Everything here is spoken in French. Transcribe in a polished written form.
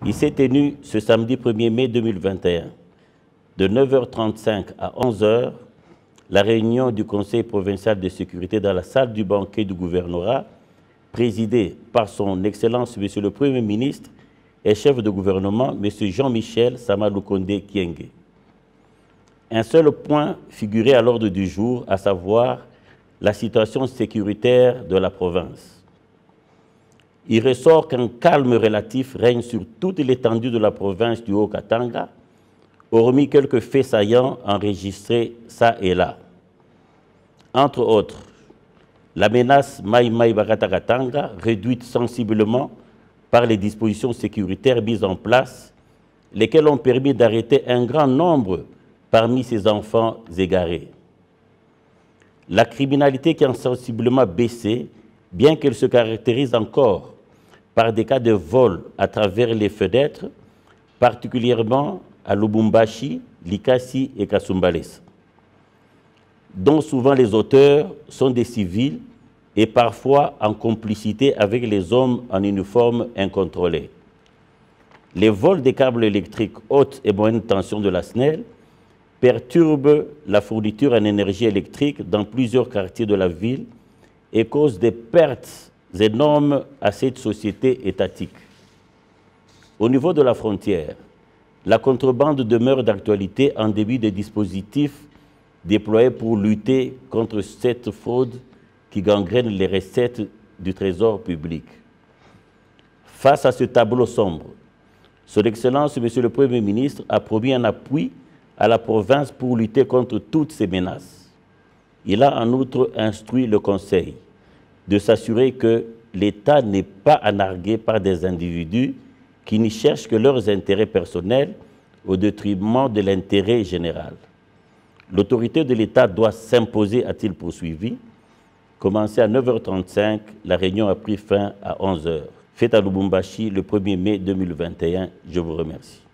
Il s'est tenu ce samedi 1er mai 2021, de 9h35 à 11h, la réunion du Conseil provincial de sécurité dans la salle du banquet du gouvernorat, présidée par son Excellence Monsieur le Premier ministre et chef de gouvernement, Monsieur Jean-Michel Sama Lukonde Kyenge. Un seul point figurait à l'ordre du jour, à savoir la situation sécuritaire de la province. Il ressort qu'un calme relatif règne sur toute l'étendue de la province du Haut-Katanga, hormis quelques faits saillants enregistrés ça et là. Entre autres, la menace Maï Bagatakatanga, réduite sensiblement par les dispositions sécuritaires mises en place, lesquelles ont permis d'arrêter un grand nombre parmi ces enfants égarés. La criminalité qui a sensiblement baissé, bien qu'elle se caractérise encore par des cas de vol à travers les fenêtres, particulièrement à Lubumbashi, Likasi et Kasumbalesa, dont souvent les auteurs sont des civils et parfois en complicité avec les hommes en uniforme incontrôlés. Les vols des câbles électriques haute et moyenne tension de la SNEL perturbent la fourniture en énergie électrique dans plusieurs quartiers de la ville et causent des pertes énormes à cette société étatique. Au niveau de la frontière, la contrebande demeure d'actualité en début des dispositifs déployés pour lutter contre cette fraude qui gangrène les recettes du trésor public. Face à ce tableau sombre, Son Excellence, Monsieur le Premier ministre, a promis un appui à la province pour lutter contre toutes ces menaces. Il a en outre instruit le Conseil de s'assurer que l'État n'est pas nargué par des individus qui n'y cherchent que leurs intérêts personnels au détriment de l'intérêt général. L'autorité de l'État doit s'imposer, a-t-il poursuivi. Commencé à 9h35, la réunion a pris fin à 11h. Fête à Lubumbashi le 1er mai 2021. Je vous remercie.